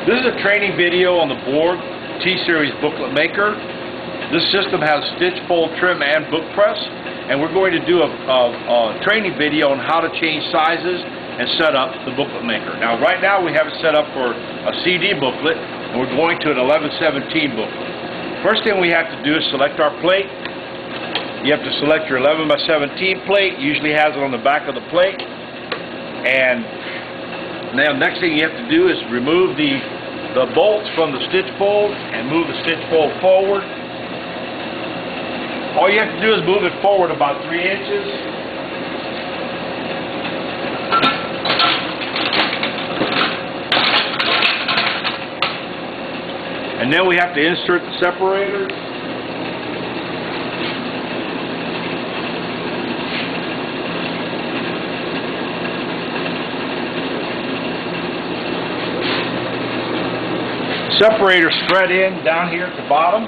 This is a training video on the Bourg T-Series booklet maker. This system has stitch, fold, trim, and book press, and we're going to do a training video on how to change sizes and set up the booklet maker. Now, right now we have it set up for a CD booklet, and we're going to an 11/17 booklet. First thing we have to do is select our plate. You have to select your 11/17 plate. Usually has it on the back of the plate. And now next thing you have to do is remove the bolts from the stitch fold and move the stitch fold forward. All you have to do is move it forward about 3 inches. And then we have to insert the separator. Separators thread in down here at the bottom.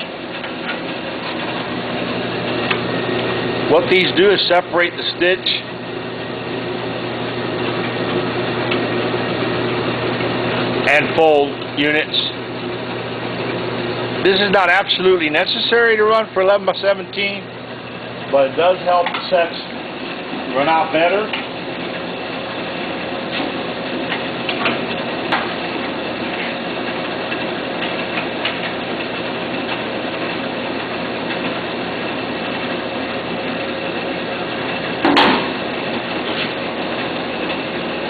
What these do is separate the stitch and fold units. This is not absolutely necessary to run for 11/17, but it does help the sets run out better.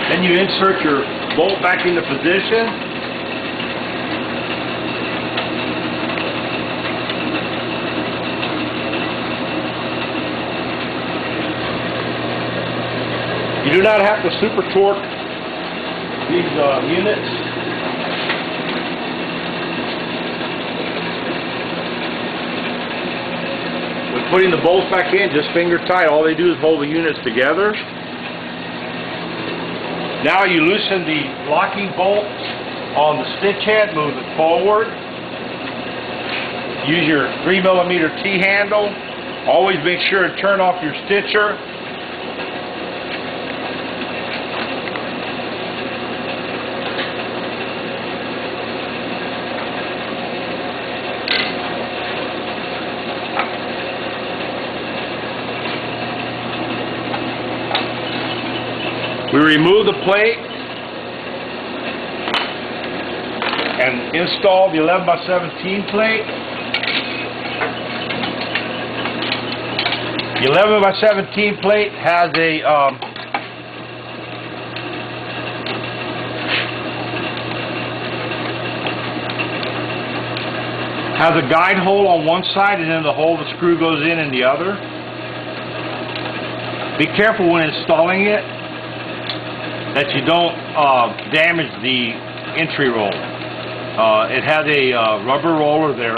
Then you insert your bolt back into position. You do not have to super torque these units. When putting the bolts back in, just finger tight. All they do is hold the units together. Now you loosen the locking bolt on the stitch head, move it forward. Use your 3mm T-handle. Always make sure to turn off your stitcher. We remove the plate and install the 11/17 plate. The 11/17 plate has a guide hole on one side, and then the hole the screw goes in the other. Be careful when installing it that you don't damage the entry roll. It has a rubber roller there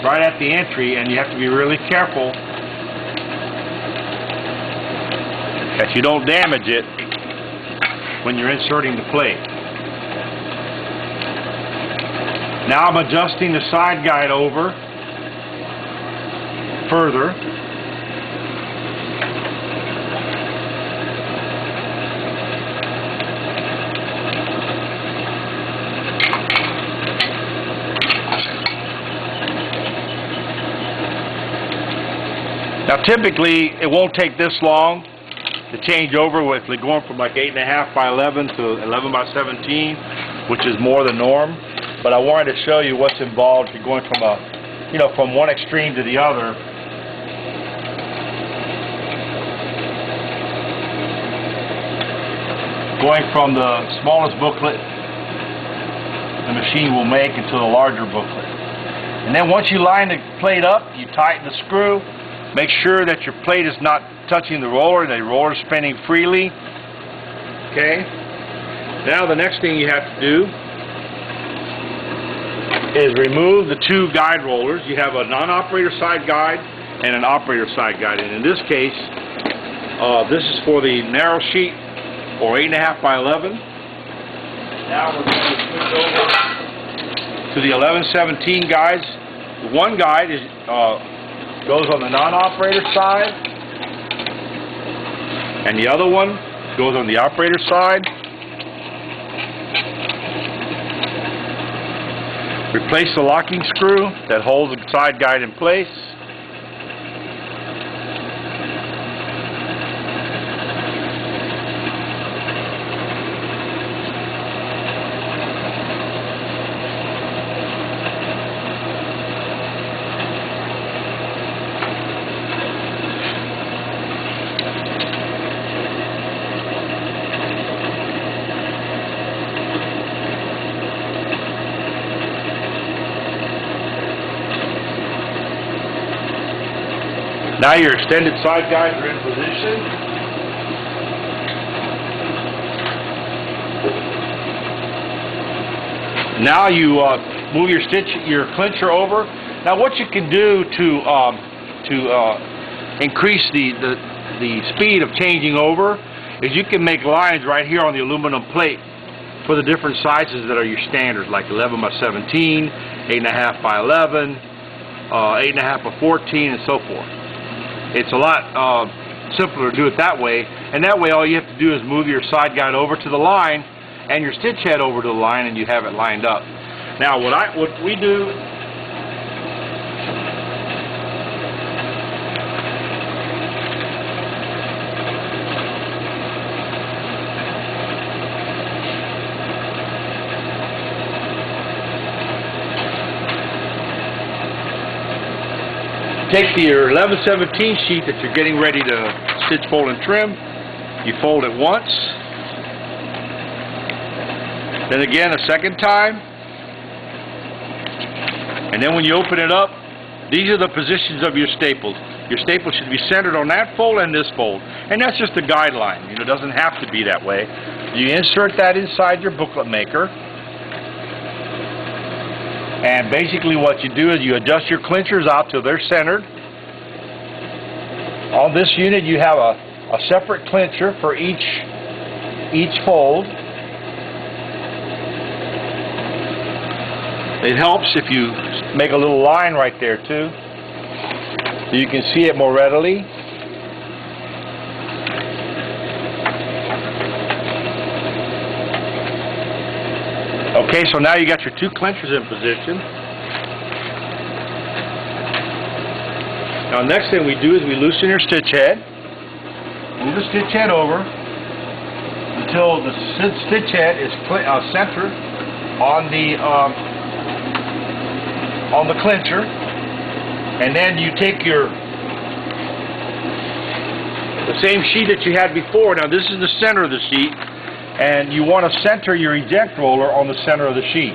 right at the entry, and you have to be really careful that you don't damage it when you're inserting the plate. Now I'm adjusting the side guide over further. Now typically it won't take this long to change over with going from like 8.5/11 to 11/17, which is more the norm. But I wanted to show you what's involved if you're going from from one extreme to the other. Going from the smallest booklet the machine will make into the larger booklet. And then once you line the plate up, you tighten the screw. Make sure that your plate is not touching the roller is spinning freely. Okay? Now the next thing you have to do is remove the two guide rollers. You have a non-operator side guide and an operator side guide. And in this case, this is for the narrow sheet or 8.5/11. Now we're going to switch over to the 11/17 guides. One guide is goes on the non-operator side, and the other one goes on the operator side. Replace the locking screw that holds the side guide in place. Now your extended side guides are in position. Now you move your clincher over. Now what you can do to increase the speed of changing over is you can make lines right here on the aluminum plate for the different sizes that are your standards, like 11 by 17, 8.5 by 11, 8.5 by 14, and so forth. It's a lot simpler to do it that way, and that way all you have to do is move your side guide over to the line and your stitch head over to the line, and you have it lined up. Now what we do, take your 11/17 sheet that you're getting ready to stitch, fold, and trim. You fold it once, then again a second time, and then when you open it up, these are the positions of your staples. Your staple should be centered on that fold and this fold, and that's just a guideline. You know, it doesn't have to be that way. You insert that inside your booklet maker. And basically what you do is you adjust your clinchers out till they're centered. On this unit you have a separate clincher for each fold. It helps if you make a little line right there too, so you can see it more readily. Okay, so now you got your two clinchers in position. Now next thing we do is we loosen your stitch head. Move the stitch head over until the stitch head is centered on the clincher, and then you take the same sheet that you had before. Now this is the center of the sheet, and you want to center your eject roller on the center of the sheet.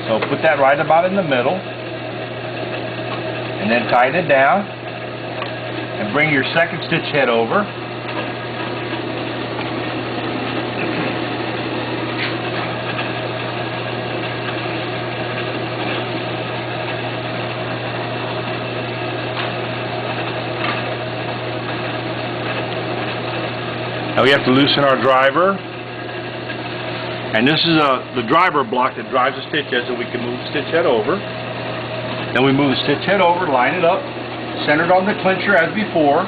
So put that right about in the middle, and then tighten it down, and bring your second stitch head over. Now we have to loosen our driver, and this is the driver block that drives the stitch head, so we can move the stitch head over. Then we move the stitch head over, line it up, centered on the clincher as before.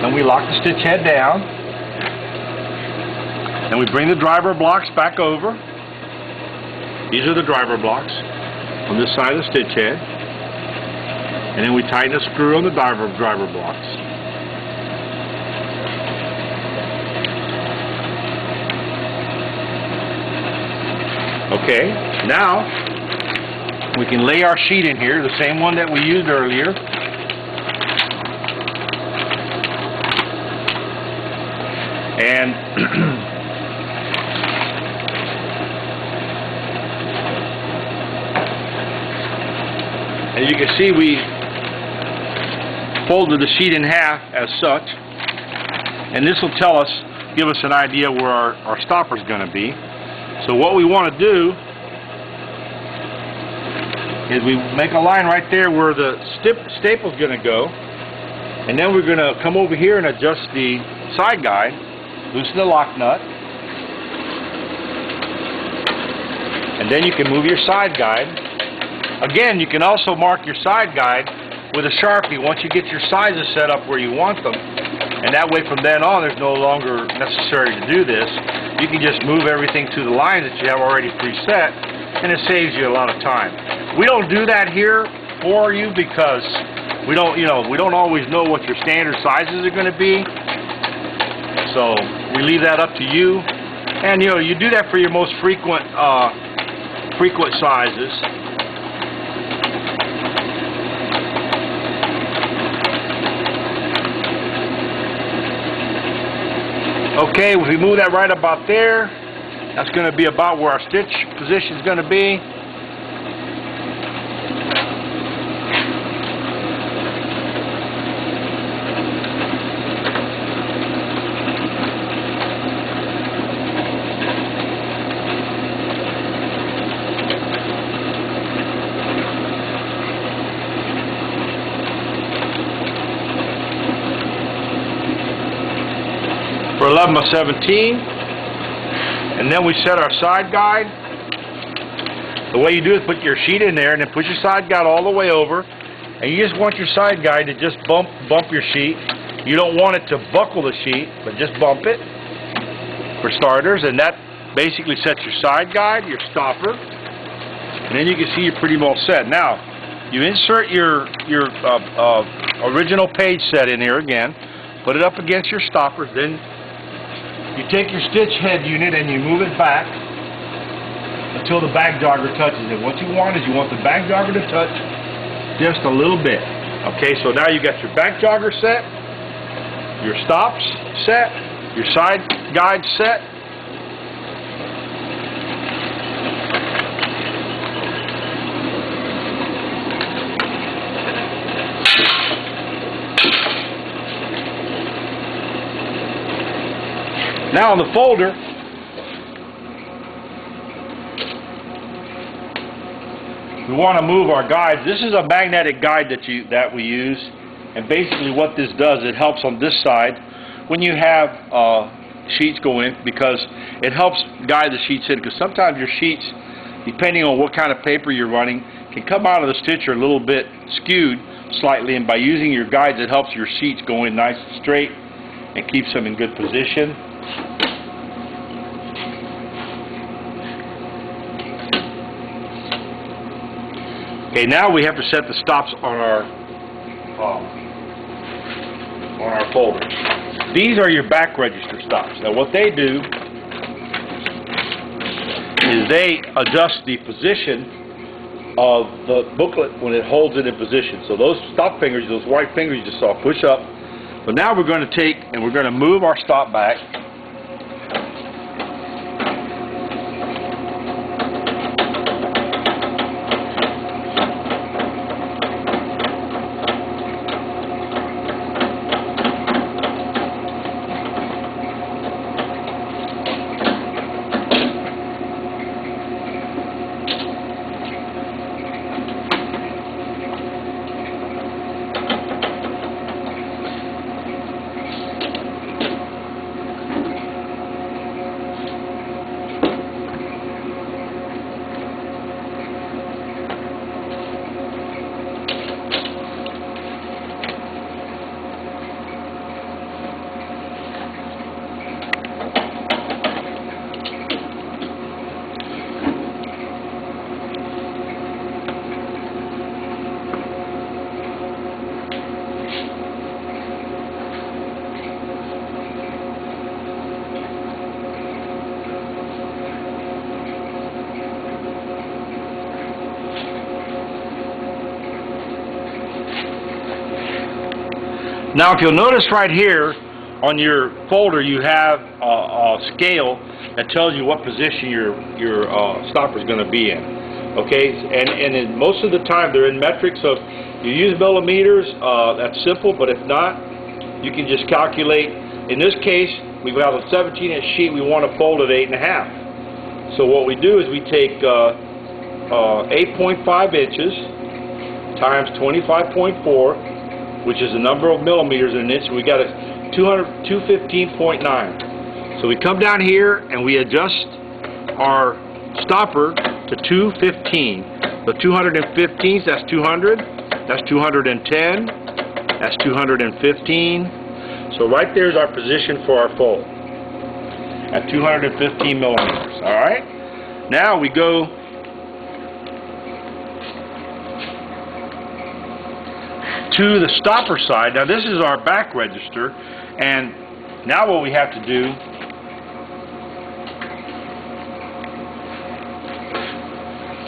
Then we lock the stitch head down. Then we bring the driver blocks back over. These are the driver blocks on this side of the stitch head. And then we tighten a screw on the driver blocks. Okay, now we can lay our sheet in here, the same one that we used earlier. And as you can see, we folded the sheet in half as such, and this will give us an idea where our stopper is going to be. So what we want to do is we make a line right there where the staple is going to go, and then we're going to come over here and adjust the side guide, loosen the lock nut, and then you can move your side guide. Again, you can also mark your side guide with a Sharpie once you get your sizes set up where you want them. And that way from then on, there's no longer necessary to do this. You can just move everything to the lines that you have already preset, and it saves you a lot of time. We don't do that here for you because we don't always know what your standard sizes are going to be. So we leave that up to you. And you do that for your most frequent sizes. Okay, if we move that right about there, that's going to be about where our stitch position is going to be. For 11 by 17, and then we set our side guide. The way you do is put your sheet in there and then push your side guide all the way over, and you just want your side guide to just bump your sheet. You don't want it to buckle the sheet, but just bump it for starters, and that basically sets your side guide, your stopper, and then you can see you're pretty well set. Now you insert your original page set in here again, put it up against your stoppers, then you take your stitch head unit and you move it back until the back jogger touches it. What you want is you want the back jogger to touch just a little bit. Okay, so now you got your back jogger set, your stops set, your side guide set. Now on the folder, we want to move our guides. This is a magnetic guide that we use, and basically what this does, it helps on this side when you have sheets go in, because it helps guide the sheets in, because sometimes your sheets, depending on what kind of paper you're running, can come out of the stitcher a little bit skewed slightly, and by using your guides it helps your sheets go in nice and straight and keeps them in good position. Okay, now we have to set the stops on our folder. These are your back register stops. Now what they do is they adjust the position of the booklet when it holds it in position. So those stop fingers, those white fingers you just saw, push up. But now we're going to take and we're going to move our stop back. Now if you'll notice right here on your folder you have a scale that tells you what position your stopper is going to be in. Okay, and most of the time they're in metric, so if you use millimeters, that's simple, but if not, you can just calculate. In this case, we have a 17-inch sheet, we want to fold it 8.5. So what we do is we take 8.5 inches times 25.4, which is the number of millimeters in an inch. We got a 215.9. So we come down here and we adjust our stopper to 215. So 215, that's 200, that's 210, that's 215. So right there is our position for our fold at 215 millimeters. All right. Now we go to the stopper side. Now this is our back register, and now what we have to do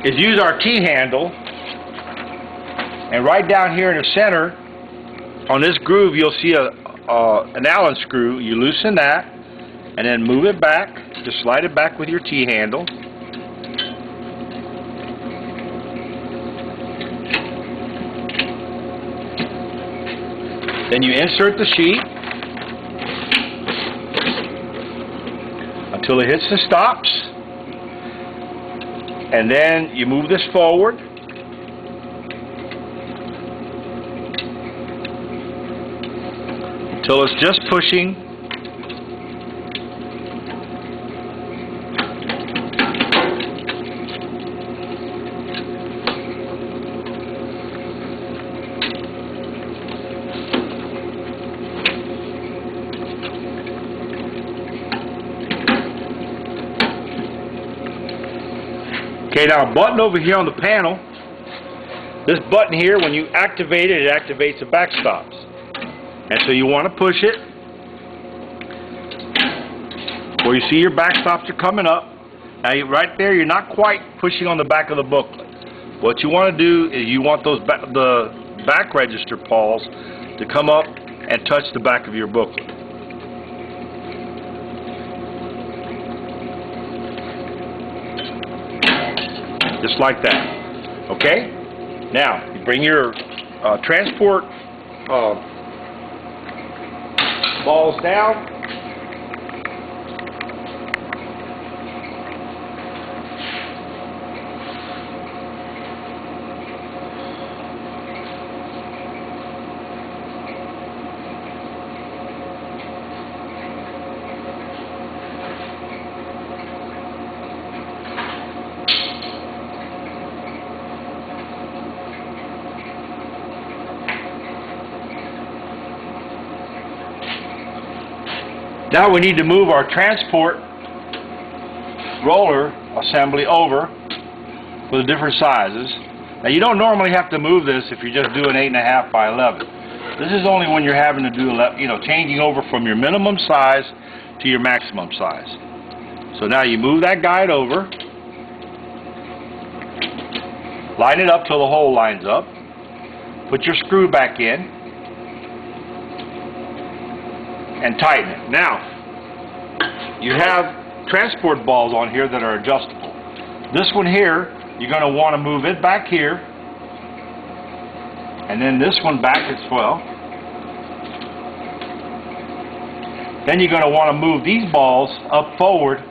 is use our T-handle, and right down here in the center on this groove you'll see an Allen screw. You loosen that and then move it back. Just slide it back with your T-handle. Then you insert the sheet until it hits the stops, and then you move this forward until it's just pushing. Okay, now a button over here on the panel. This button here, when you activate it, it activates the back stops. And so you want to push it where you see your back stops are coming up. Now right there, you're not quite pushing on the back of the booklet. What you want to do is you want those the back register pawls to come up and touch the back of your booklet. Just like that. Okay? Now, you bring your transport balls down. Now we need to move our transport roller assembly over for the different sizes. Now you don't normally have to move this if you're just doing 8.5 by 11. This is only when you're having to do, changing over from your minimum size to your maximum size. So now you move that guide over, line it up till the hole lines up, put your screw back in, and tighten it. Now, you have transport balls on here that are adjustable. This one here, you're going to want to move it back here, and then this one back as well. Then you're going to want to move these balls up forward,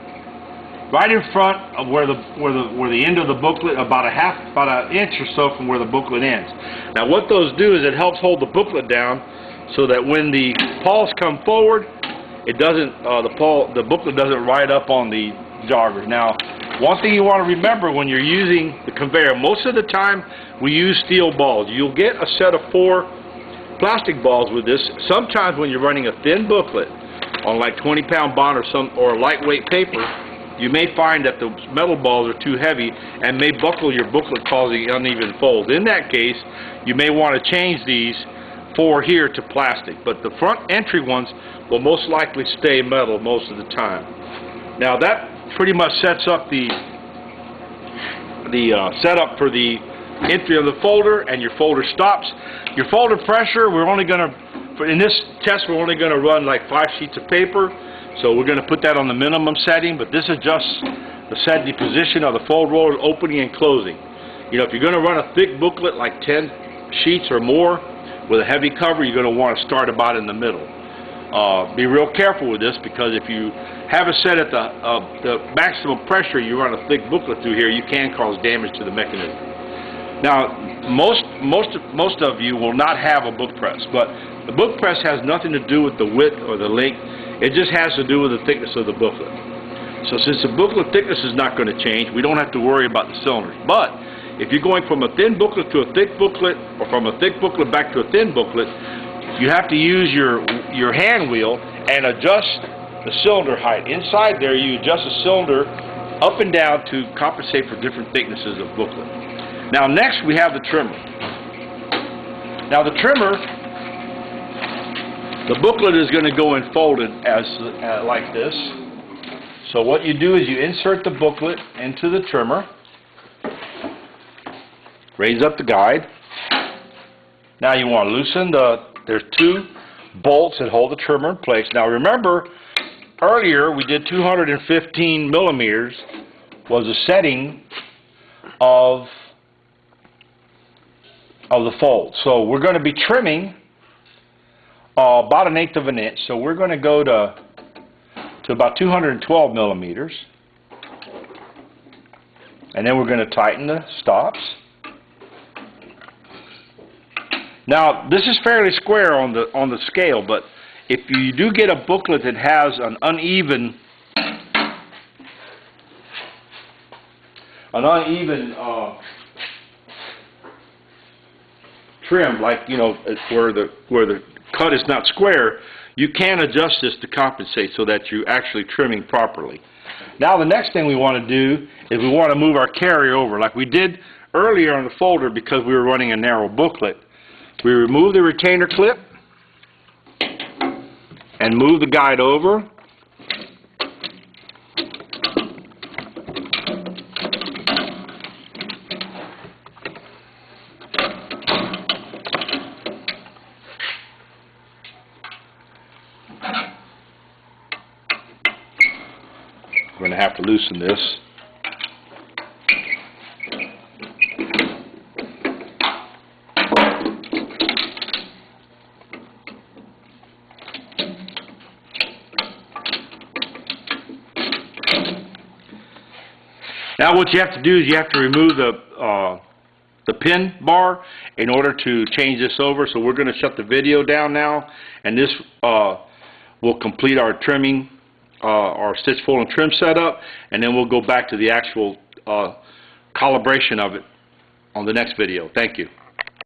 right in front of where the end of the booklet, about an inch or so from where the booklet ends. Now, what those do is it helps hold the booklet down, so that when the pawls come forward, it doesn't the booklet doesn't ride up on the joggers. Now, one thing you want to remember when you're using the conveyor, most of the time we use steel balls. You'll get a set of 4 plastic balls with this. Sometimes when you're running a thin booklet on like 20-pound bond or lightweight paper, you may find that the metal balls are too heavy and may buckle your booklet, causing uneven folds. In that case, you may want to change these 4 here to plastic, but the front entry ones will most likely stay metal most of the time. Now that pretty much sets up the setup for the entry of the folder and your folder stops. Your folder pressure, in this test we're only going to run like 5 sheets of paper, so we're going to put that on the minimum setting, but this adjusts the position of the fold roller opening and closing. If you're going to run a thick booklet like 10 sheets or more with a heavy cover, you're going to want to start about in the middle. Be real careful with this, because if you have it set at the maximum pressure, you run a thick booklet through here, you can cause damage to the mechanism. Now, most of you will not have a book press, but the book press has nothing to do with the width or the length. It just has to do with the thickness of the booklet. So since the booklet thickness is not going to change, we don't have to worry about the cylinders. But if you're going from a thin booklet to a thick booklet, or from a thick booklet back to a thin booklet, you have to use your hand wheel and adjust the cylinder height. Inside there, you adjust the cylinder up and down to compensate for different thicknesses of booklet. Now next we have the trimmer. Now the trimmer, the booklet is going to go in folded as like this. So what you do is you insert the booklet into the trimmer, raise up the guide. Now you want to loosen there's two bolts that hold the trimmer in place. Now remember, earlier we did 215 millimeters was the setting of the fold. So we're going to be trimming about 1/8 of an inch. So we're going to go to about 212 millimeters, and then we're going to tighten the stops. Now this is fairly square on the scale, but if you do get a booklet that has an uneven trim, like, you know, where the cut is not square, you can adjust this to compensate so that you're actually trimming properly. Now the next thing we want to do is we want to move our carrier over like we did earlier on the folder. Because we were running a narrow booklet, we remove the retainer clip and move the guide over. We're going to have to loosen this. Now what you have to do is you have to remove the pin bar in order to change this over. So we're going to shut the video down now, and this will complete our trimming, our stitch, fold, and trim setup, and then we'll go back to the actual calibration of it on the next video. Thank you.